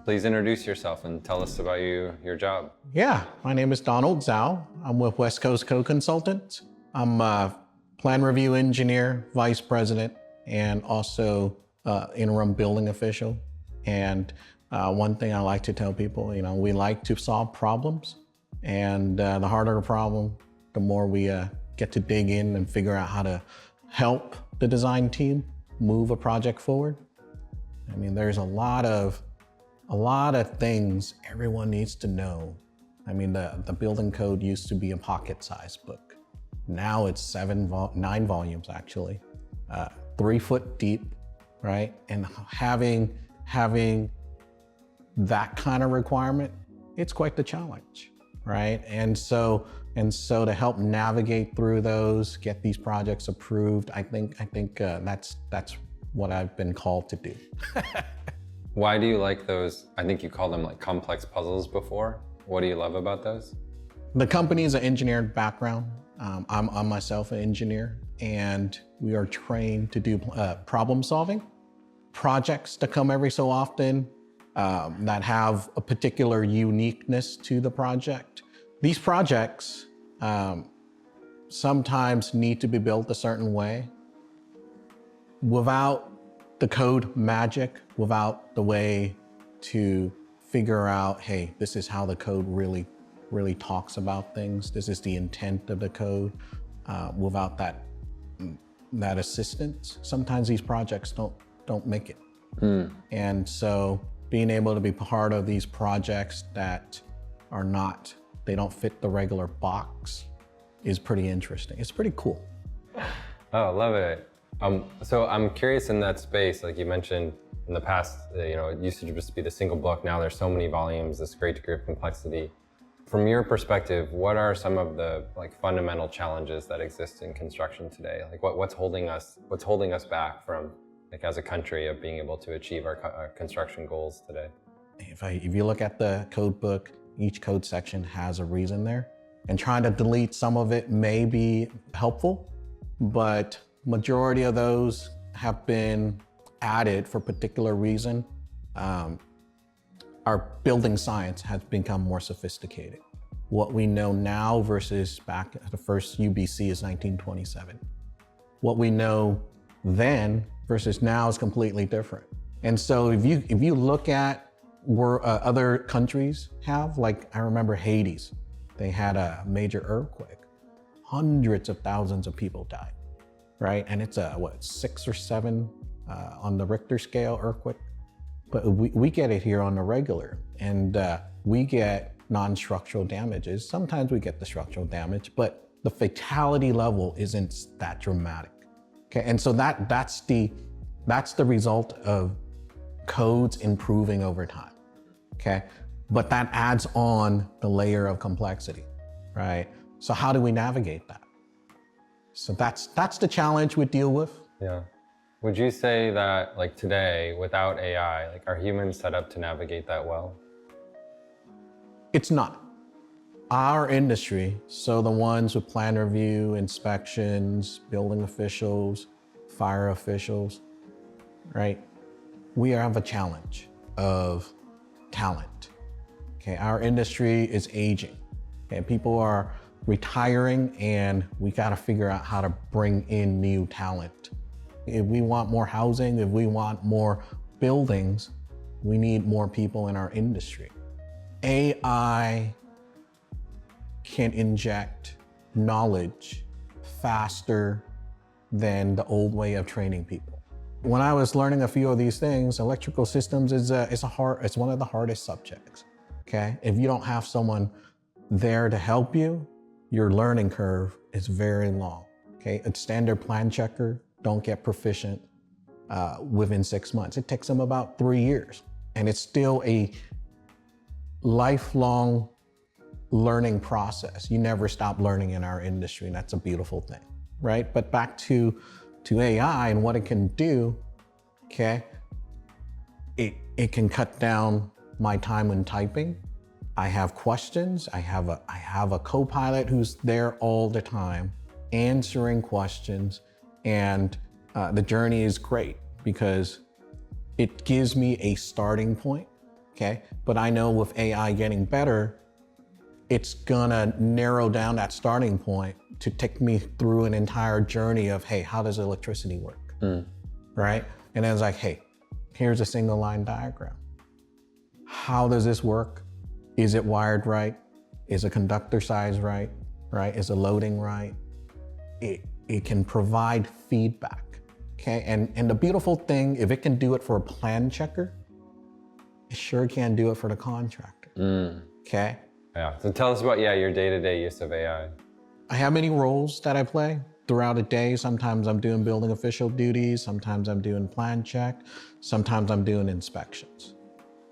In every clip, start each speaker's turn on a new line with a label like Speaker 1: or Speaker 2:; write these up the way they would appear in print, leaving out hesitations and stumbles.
Speaker 1: Please introduce yourself and tell us about your job.
Speaker 2: Yeah, my name is Zhao. I'm with West Coast Code Consultants. I'm a plan review engineer, vice president, and also interim building official. And one thing I like to tell people, we like to solve problems. And the harder the problem, the more we get to dig in and figure out how to help the design team move a project forward. I mean, there's a lot of things everyone needs to know. I mean, the building code used to be a pocket-sized book. Now it's 9 volumes actually, 3 foot deep, right? And having that kind of requirement, it's quite the challenge, right? And so to help navigate through those, get these projects approved, I think that's what I've been called to do.
Speaker 1: Why do you like those? I think you called them like complex puzzles before. What do you love about those?
Speaker 2: The company is an engineering background. I'm myself an engineer, and we are trained to do problem solving. Projects that come every so often that have a particular uniqueness to the project. These projects sometimes need to be built a certain way. Without the code magic, without the way to figure out, hey, this is how the code really talks about things. This is the intent of the code. Without that assistance, sometimes these projects don't make it. And so being able to be part of these projects that they don't fit the regular box is pretty interesting. It's pretty cool.
Speaker 1: Oh, love it. So I'm curious in that space, like you mentioned in the past, it used to just be the single book. Now there's so many volumes, this great degree of complexity. From your perspective, what are some of the fundamental challenges that exist in construction today? Like what's holding us back from, as a country, of being able to achieve our construction goals today?
Speaker 2: If you look at the code book, each code section has a reason there, and trying to delete some of it may be helpful, but majority of those have been added for a particular reason. Our building science has become more sophisticated. What we know now versus back, the first UBC is 1927. What we know then versus now is completely different. And so if you look at where other countries have, like I remember Haiti, they had a major earthquake. Hundreds of thousands of people died, right? And it's a, 6 or 7 on the Richter scale earthquake. But we get it here on the regular, and we get non-structural damages. Sometimes we get the structural damage, but the fatality level isn't that dramatic. Okay, and so that's the result of codes improving over time. Okay, but that adds on the layer of complexity, right? So how do we navigate that? So that's the challenge we deal with.
Speaker 1: Yeah. Would you say that today, without AI, are humans set up to navigate that well?
Speaker 2: It's not. Our industry, so the ones with plan review, inspections, building officials, fire officials, right? We have a challenge of talent. Okay, our industry is aging. Okay, people are retiring, and we got to figure out how to bring in new talent. If we want more housing, if we want more buildings, we need more people in our industry. AI can inject knowledge faster than the old way of training people. When I was learning a few of these things, electrical systems is it's one of the hardest subjects. Okay, if you don't have someone there to help you, your learning curve is very long. Okay, a standard plan checker don't get proficient within 6 months. It takes them about 3 years. And it's still a lifelong learning process. You never stop learning in our industry, and that's a beautiful thing, right? But back to AI and what it can do, okay? It can cut down my time when typing. I have questions. I have a co-pilot who's there all the time answering questions. And the journey is great because it gives me a starting point. Okay, okay? But I know with AI getting better, it's gonna narrow down that starting point to take me through an entire journey of, hey, how does electricity work, right? And then it's like, hey, here's a single line diagram. How does this work? Is it wired right? Is a conductor size right? Right? Is the loading right? It can provide feedback, okay? And the beautiful thing, if it can do it for a plan checker, it sure can do it for the contractor, okay?
Speaker 1: Yeah, so tell us about, your day-to-day use of AI.
Speaker 2: I have many roles that I play throughout a day. Sometimes I'm doing building official duties, sometimes I'm doing plan check, sometimes I'm doing inspections.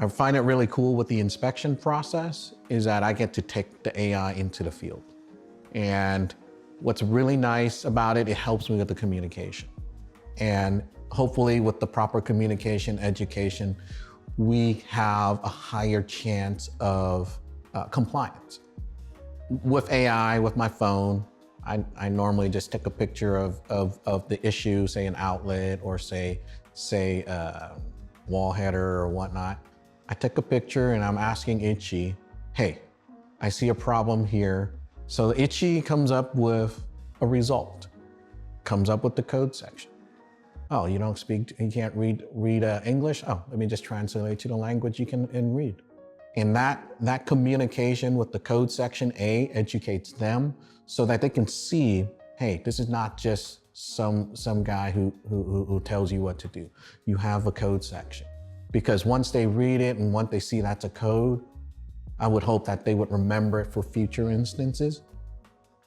Speaker 2: I find it really cool with the inspection process is that I get to take the AI into the field. And what's really nice about it, it helps me with the communication. And hopefully with the proper communication, education, we have a higher chance of compliance. With AI, with my phone, I normally just take a picture of the issue, say an outlet or say wall header or whatnot. I take a picture and I'm asking Ichi, hey, I see a problem here. So Ichi comes up with a result, comes up with the code section. Oh, you don't speak, you can't read English? Oh, let me just translate to the language you can read. And that communication with the code section educates them so that they can see, hey, this is not just some guy who tells you what to do. You have a code section. Because once they read it and once they see that's a code, I would hope that they would remember it for future instances.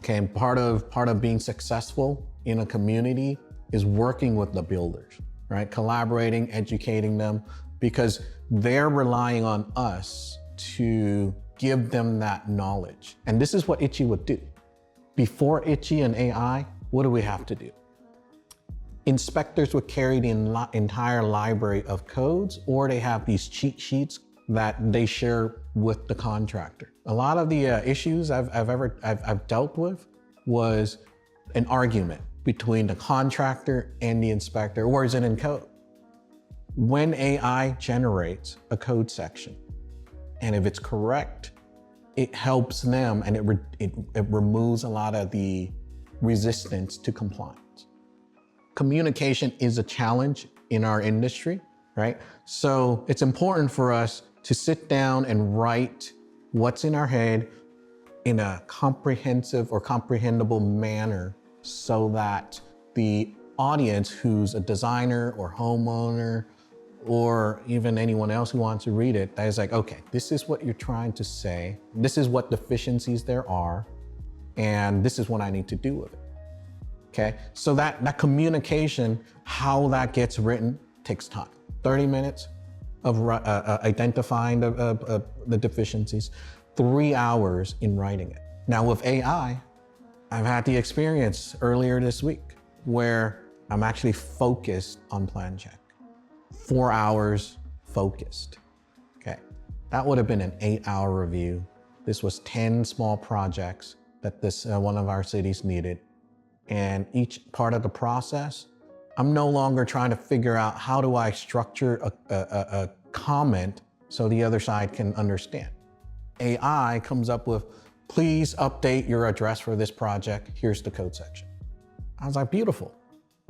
Speaker 2: Okay, and part of being successful in a community is working with the builders, right? Collaborating, educating them, because they're relying on us to give them that knowledge. And this is what Ichi would do. Before Ichi and AI, what do we have to do? Inspectors would carry the entire library of codes, or they have these cheat sheets that they share with the contractor. A lot of the issues I've dealt with was an argument between the contractor and the inspector, or is it in code? When AI generates a code section, and if it's correct, it helps them and it removes a lot of the resistance to compliance. Communication is a challenge in our industry, right? So it's important for us to sit down and write what's in our head in a comprehensive or comprehensible manner so that the audience who's a designer or homeowner or even anyone else who wants to read it, that is like, okay, this is what you're trying to say. This is what deficiencies there are, and this is what I need to do with it. Okay, so that communication, how that gets written, takes time. 30 minutes of identifying the deficiencies, 3 hours in writing it. Now with AI, I've had the experience earlier this week where I'm actually focused on plan check. 4 hours focused, okay? That would have been an 8-hour review. This was 10 small projects that this one of our cities needed. And each part of the process, I'm no longer trying to figure out how do I structure a comment so the other side can understand. AI comes up with, please update your address for this project. Here's the code section. I was like, beautiful.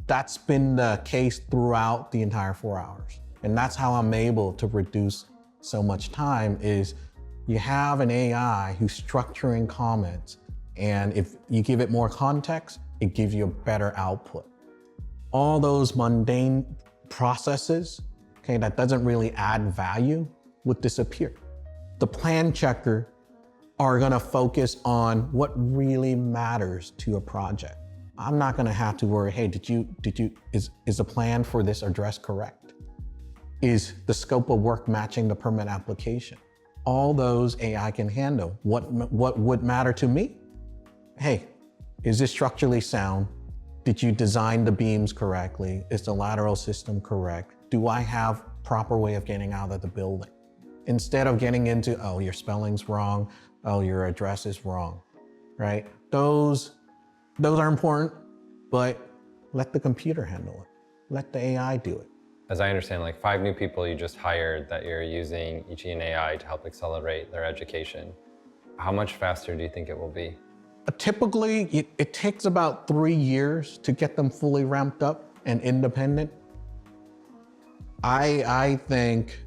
Speaker 2: That's been the case throughout the entire 4 hours. And that's how I'm able to reduce so much time is you have an AI who's structuring comments. And if you give it more context, it gives you a better output. All those mundane processes, okay, that doesn't really add value would disappear. The plan checker are gonna focus on what really matters to a project. I'm not gonna have to worry, hey, is the plan for this address correct? Is the scope of work matching the permit application? All those AI can handle. What would matter to me? Hey, is this structurally sound? Did you design the beams correctly? Is the lateral system correct? Do I have proper way of getting out of the building? Instead of getting into, oh, your spelling's wrong, oh, your address is wrong, right? Those are important, but let the computer handle it. Let the AI do it.
Speaker 1: as I understand, like 5 new people you just hired that you're using Ichi and AI to help accelerate their education. How much faster do you think it will be?
Speaker 2: Typically, it takes about 3 years to get them fully ramped up and independent. I think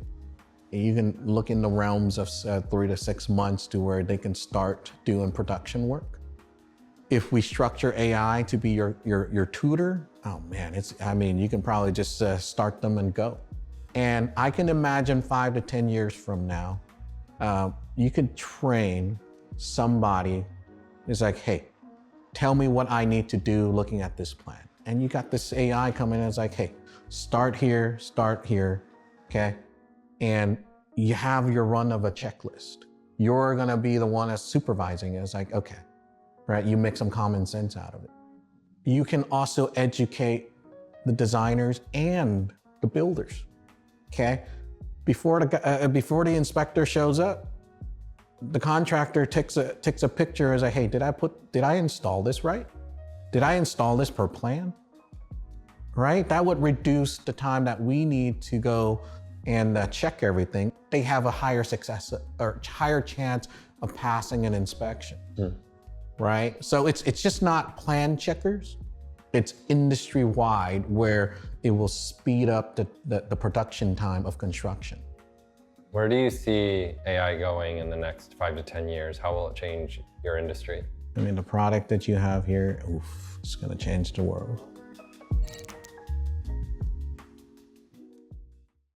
Speaker 2: you can look in the realms of 3 to 6 months to where they can start doing production work. If we structure AI to be your tutor, oh man, you can probably just start them and go. And I can imagine 5 to 10 years from now, you could train somebody. It's like, hey, tell me what I need to do looking at this plan. And you got this AI coming in, it's like, hey, start here, okay? And you have your run of a checklist. You're gonna be the one that's supervising it. It's like, okay, right? You make some common sense out of it. You can also educate the designers and the builders, okay? Before the inspector shows up, the contractor takes a picture as a, hey, did I install this right? Did I install this per plan? Right? That would reduce the time that we need to go and check everything. They have a higher success or higher chance of passing an inspection, right? So it's just not plan checkers. It's industry-wide where it will speed up the production time of construction.
Speaker 1: Where do you see AI going in the next 5 to 10 years? How will it change your industry?
Speaker 2: I mean, the product that you have here, oof, it's gonna change the world.